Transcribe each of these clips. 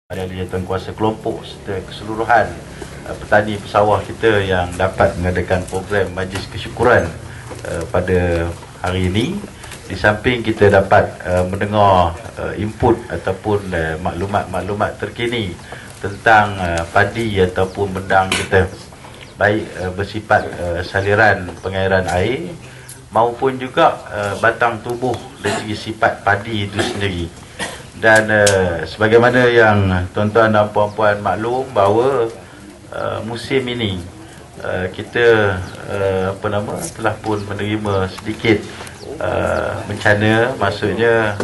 Ahli Jawatan Kelompok serta keseluruhan petani pesawah kita yang dapat mengadakan program majlis kesyukuran pada hari ini. Di samping kita dapat mendengar input ataupun maklumat-maklumat terkini tentang padi ataupun bendang kita, baik bersifat saliran pengairan air maupun juga batang tubuh dari segi sifat padi itu sendiri. Dan sebagaimana yang tuan-tuan dan puan-puan maklum bahawa musim ini kita telah pun menerima sedikit bencana, maksudnya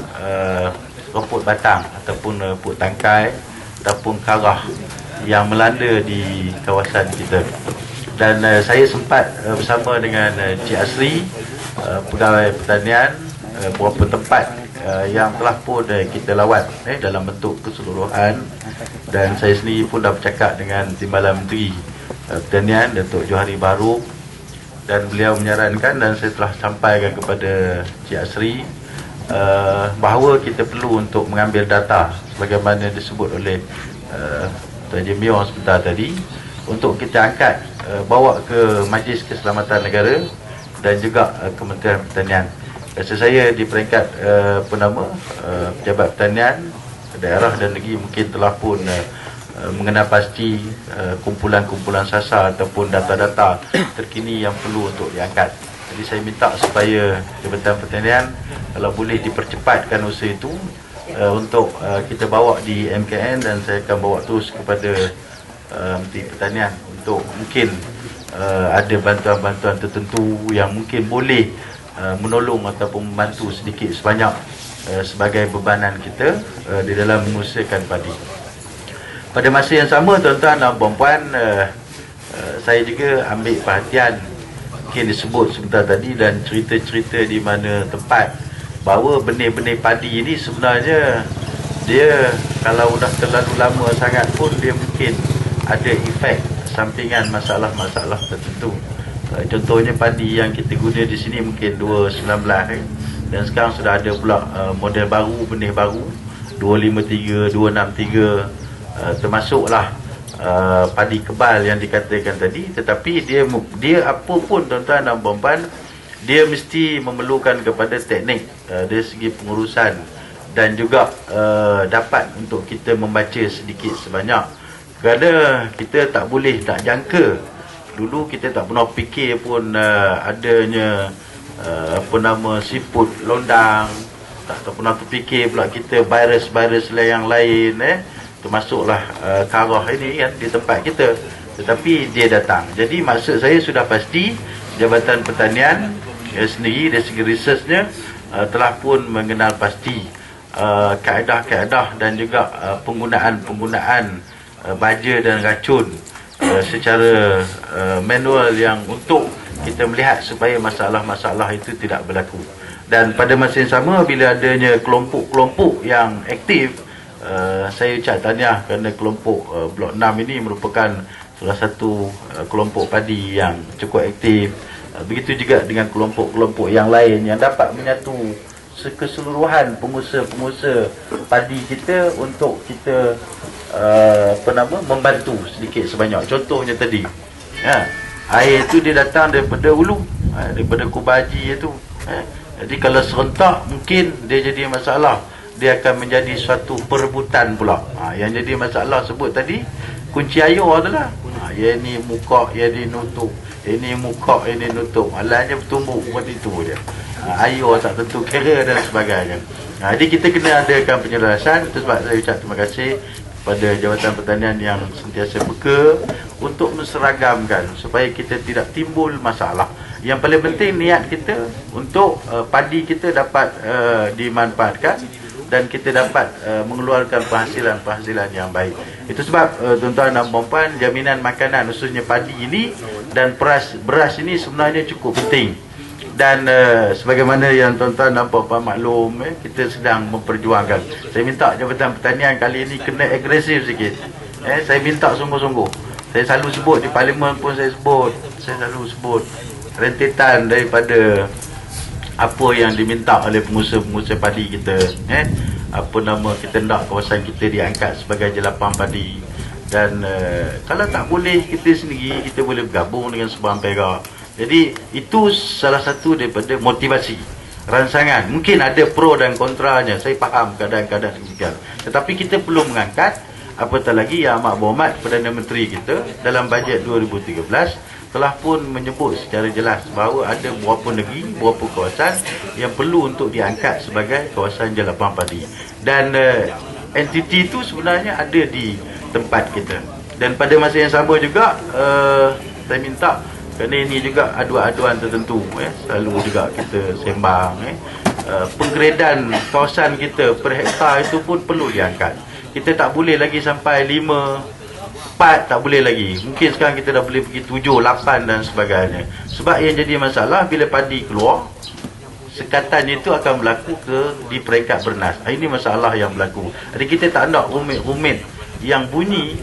rumput batang ataupun rumput tangkai ataupun karah yang melanda di kawasan kita. Dan saya sempat bersama dengan Cik Asri, pegawai pertanian, beberapa tempat yang telah pun kita lawat dalam bentuk keseluruhan, dan saya sendiri pun dah bercakap dengan Timbalan Menteri Pertanian Datuk Johari Bahru, dan beliau menyarankan dan saya telah sampaikan kepada Cik Asri bahawa kita perlu untuk mengambil data sebagaimana disebut oleh Tuan Jemio sebentar tadi, untuk kita angkat bawa ke Majlis Keselamatan Negara dan juga Kementerian Pertanian. Rasa saya di peringkat pejabat pertanian daerah dan negeri mungkin telah pun mengenal pasti kumpulan-kumpulan sasar ataupun data-data terkini yang perlu untuk diangkat. Jadi saya minta supaya Jabatan Pertanian kalau boleh dipercepatkan usaha itu untuk kita bawa di MKN, dan saya akan bawa terus kepada Menteri Pertanian untuk mungkin ada bantuan-bantuan tertentu yang mungkin boleh menolong ataupun membantu sedikit sebanyak sebagai bebanan kita di dalam mengusahakan padi. Pada masa yang sama, tuan-tuan dan puan-puan, saya juga ambil perhatian, mungkin disebut sebentar tadi dan cerita-cerita di mana tempat, bahawa benih-benih padi ini sebenarnya dia kalau dah terlalu lama sangat pun dia mungkin ada efek sampingan masalah-masalah tertentu. Contohnya padi yang kita guna di sini mungkin 219 dan sekarang sudah ada pula model baru, benih baru 253, 263, termasuklah padi kebal yang dikatakan tadi. Tetapi dia apa pun tuan-tuan dan puan-puan, dia mesti memerlukan kepada teknik dari segi pengurusan dan juga dapat untuk kita membaca sedikit sebanyak, kerana kita tak boleh nak jangka. Dulu kita tak pernah fikir pun adanya siput londang, tak pernah terfikir pula kita virus-virus yang lain termasuklah karah ini kan di tempat kita, tetapi dia datang. Jadi maksud saya sudah pasti Jabatan Pertanian sendiri dari segi researchnya telah pun mengenal pasti kaedah-kaedah dan juga penggunaan baja dan racun secara manual yang untuk kita melihat supaya masalah-masalah itu tidak berlaku. Dan pada masa yang sama, bila adanya kelompok-kelompok yang aktif, saya ucap tahniah kerana kelompok Blok 6 ini merupakan salah satu kelompok padi yang cukup aktif. Begitu juga dengan kelompok-kelompok yang lain yang dapat menyatu keseluruhan pengusaha-pengusaha padi kita untuk kita membantu sedikit sebanyak. Contohnya tadi air itu dia datang daripada hulu, daripada Kubah Haji itu. Jadi kalau serentak mungkin dia jadi masalah, dia akan menjadi suatu perebutan pula. Yang jadi masalah sebut tadi, kunci air adalah yang ni muka, yang ni nutup, ini muka, ini nutup, alahnya bertumbuk seperti itu dia. Air tak tentu kira dan sebagainya. Jadi kita kena adakan penyelarasan. Itu sebab saya ucap terima kasih pada Jabatan Pertanian yang sentiasa peka untuk menseragamkan supaya kita tidak timbul masalah. Yang paling penting niat kita untuk padi kita dapat dimanfaatkan dan kita dapat mengeluarkan penghasilan yang baik. Itu sebab tuan-tuan dan puan-puan, jaminan makanan khususnya padi ini dan beras ini sebenarnya cukup penting. Dan sebagaimana yang tuan-tuan dan puan-puan maklum, kita sedang memperjuangkan. Saya minta Jabatan Pertanian kali ini kena agresif sikit. Saya minta sungguh-sungguh. Saya selalu sebut di parlimen pun saya selalu sebut rentetan daripada apa yang diminta oleh pengusaha-pengusaha padi kita. kita nak kawasan kita diangkat sebagai jelapang padi. Dan kalau tak boleh kita sendiri, kita boleh bergabung dengan sebarang perak. Jadi itu salah satu daripada motivasi rancangan. Mungkin ada pro dan kontranya, saya faham kadang-kadang demikian, tetapi kita perlu mengangkat. Apatah lagi Yang Amat Berhormat Perdana Menteri kita dalam bajet 2013 telah pun menyebut secara jelas bahawa ada beberapa negeri, beberapa kawasan yang perlu untuk diangkat sebagai kawasan jelapang padi. Dan entiti itu sebenarnya ada di tempat kita. Dan pada masa yang sama juga saya minta, kerana ini juga aduan-aduan tertentu, selalu juga kita sembang, penggradan kawasan kita per hektar itu pun perlu diangkat. Kita tak boleh lagi sampai 5, 4, tak boleh lagi. Mungkin sekarang kita dah boleh pergi 7, 8 dan sebagainya. Sebab yang jadi masalah bila padi keluar, sekatan itu akan berlaku di peringkat bernas. Ini masalah yang berlaku. Jadi kita tak nak rumit-rumit yang bunyi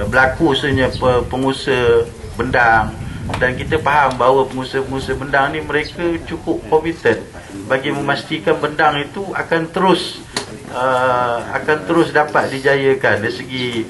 berlaku sebenarnya pengusaha bendang. Dan kita faham bahawa pengusaha-pengusaha bendang ni mereka cukup komited bagi memastikan bendang itu akan terus dapat dijayakan dari segi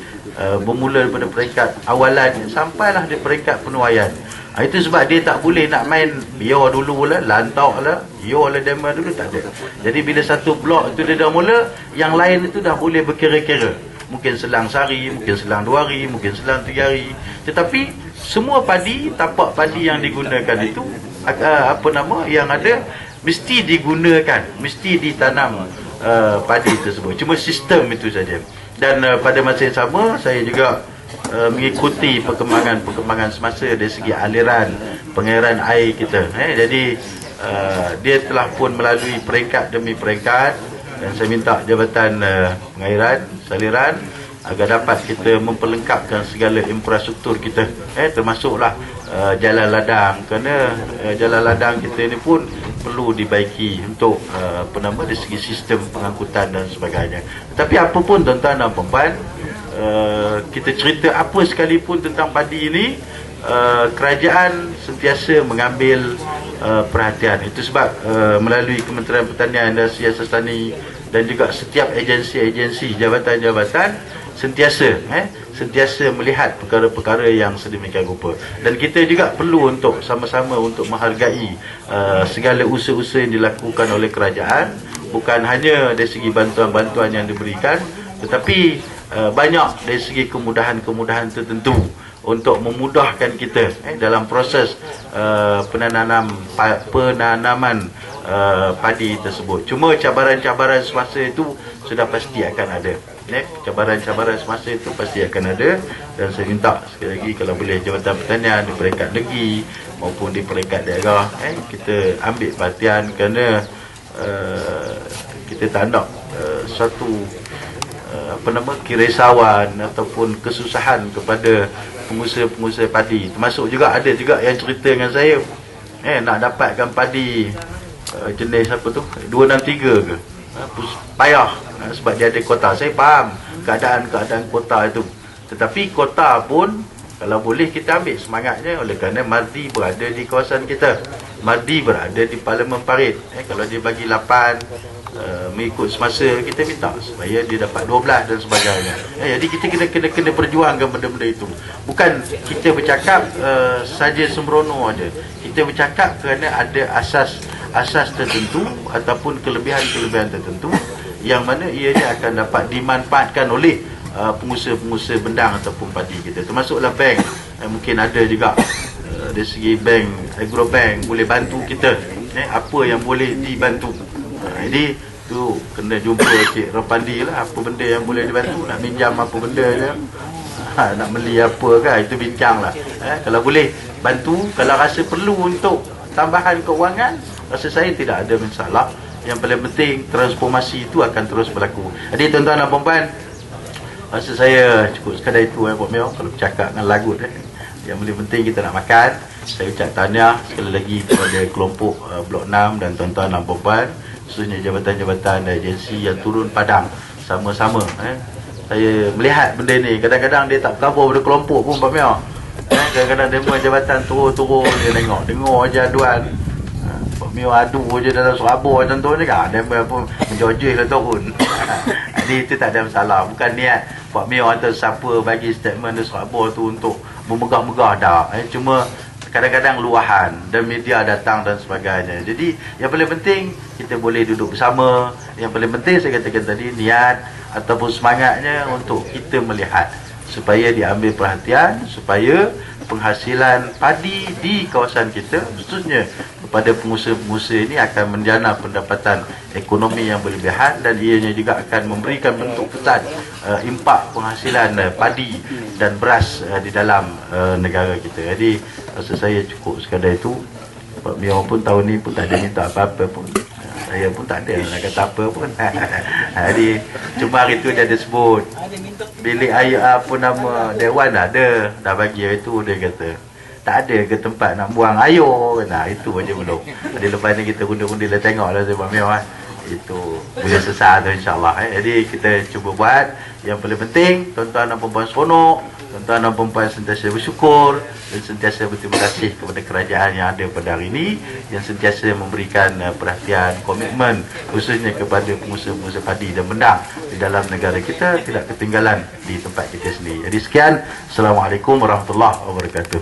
bermula daripada peringkat awalan sampailah di peringkat penuaian. Itu sebab dia tak boleh nak main biar dulu lah, lantak lah, biar lah demo dulu, tak ada. Jadi bila satu blok itu dia dah mula, yang lain itu dah boleh berkira-kira. Mungkin selang sehari, mungkin selang 2 hari, mungkin selang 3 hari. Tetapi semua padi, tapak padi yang digunakan itu yang ada mesti digunakan, mesti ditanam padi tersebut. Cuma sistem itu saja. Dan pada masa yang sama saya juga mengikuti perkembangan semasa dari segi aliran pengairan air kita. Jadi dia telah pun melalui peringkat demi peringkat, dan saya minta Jabatan Pengairan Saliran agar dapat kita memperlengkapkan segala infrastruktur kita, termasuklah jalan ladang, kerana jalan ladang kita ni pun perlu dibaiki untuk dari segi sistem pengangkutan dan sebagainya. Tetapi apapun tuan-tuan dan puan-puan, kita cerita apa sekalipun tentang padi ini, kerajaan sentiasa mengambil perhatian. Itu sebab melalui Kementerian Pertanian dan Siasat Tani dan juga setiap agensi-agensi, jabatan-jabatan sentiasa melihat perkara-perkara yang sedemikian rupa. Dan kita juga perlu untuk sama-sama untuk menghargai segala usaha-usaha yang dilakukan oleh kerajaan, bukan hanya dari segi bantuan-bantuan yang diberikan, tetapi banyak dari segi kemudahan-kemudahan tertentu untuk memudahkan kita dalam proses penanaman padi tersebut. Cuma cabaran-cabaran semasa itu sudah pasti akan ada. Cabaran-cabaran semasa itu pasti akan ada. Dan saya minta sekali lagi, kalau boleh Jabatan Pertanian di peringkat negeri maupun di peringkat daerah, kita ambil perhatian, kerana kita tak nak suatu kerisauan ataupun kesusahan kepada pengusaha-pengusaha padi. Termasuk juga ada juga yang cerita dengan saya, nak dapatkan padi jenis apa tu 263 ke, payah sebab dia ada kota. Saya faham keadaan kota itu, tetapi kota pun kalau boleh kita ambil semangatnya, oleh kerana Mardi berada di kawasan kita, Mardi berada di Parlimen Parit. Kalau dia bagi 8 mengikut semasa, kita minta supaya dia dapat 12 dan sebagainya. Jadi kita kena perjuangkan benda-benda itu. Bukan kita bercakap saja sembrono aja. Kita bercakap kerana ada asas tertentu ataupun kelebihan-kelebihan tertentu yang mana ianya akan dapat dimanfaatkan oleh pengusaha-pengusaha bendang ataupun padi kita. Termasuklah bank, mungkin ada juga dari segi bank, agrobank boleh bantu kita, apa yang boleh dibantu. Jadi tu kena jumpa Cik Rapandi lah, apa benda yang boleh dibantu, nak minjam apa benda je, nak beli apa kan, itu bincang lah. Kalau boleh bantu, kalau rasa perlu untuk tambahan keuangan, rasa saya tidak ada masalah. Yang paling penting transformasi itu akan terus berlaku. Jadi tuan-tuan dan puan-puan, rasa saya cukup sekadar itu Pak Mio. Kalau bercakap dengan lagu yang paling penting kita nak makan. Saya ucap tahniah sekali lagi kepada kelompok Blok 6 dan tuan-tuan dan puan-puan, khususnya jabatan-jabatan dan agensi yang turun padang sama-sama. Saya melihat benda ni, kadang-kadang dia tak cover pada kelompok pun Pak Mio. Kadang-kadang demo jabatan turun-turun, dia dengar je aduan. Pak Mio adu je dalam Surabaya contohnya kan, demo pun menjojih lah turun. Jadi itu tak ada masalah. Bukan niat Pak Mio atau siapa bagi statement di Serabur tu untuk memegah-megah dah. Cuma kadang-kadang luahan dan media datang dan sebagainya. Jadi yang paling penting kita boleh duduk bersama. Yang paling penting saya katakan tadi niat ataupun semangatnya untuk kita melihat supaya diambil perhatian, supaya penghasilan padi di kawasan kita khususnya kepada pengusaha-pengusaha ini akan menjana pendapatan ekonomi yang berlebihan, dan ianya juga akan memberikan bentuk pesan impak penghasilan padi dan beras di dalam negara kita. Jadi rasa saya cukup sekadar itu. Pak Mio pun tahun ni pun tak ada minta apa-apa pun. Saya pun tak ada nak kata apa pun. Jadi cuma hari tu dia ada sebut bilik air apa nama Dewan ada, dah bagi hari tu dia kata tak ada ke tempat nak buang air. Nah itu aja belum. Jadi lepas ni kita undi-undi lah, tengoklah saya Pak Mio itu boleh selesai tu insyaAllah. Jadi kita cuba buat. Yang paling penting tuan-tuan dan perempuan seronok, tuan-tuan dan perempuan sentiasa bersyukur dan sentiasa berterima kasih kepada kerajaan yang ada pada hari ini, yang sentiasa memberikan perhatian, komitmen khususnya kepada pengusaha-pengusaha padi dan bendang di dalam negara kita, tidak ketinggalan di tempat kita sendiri. Jadi sekian, Assalamualaikum warahmatullahi wabarakatuh.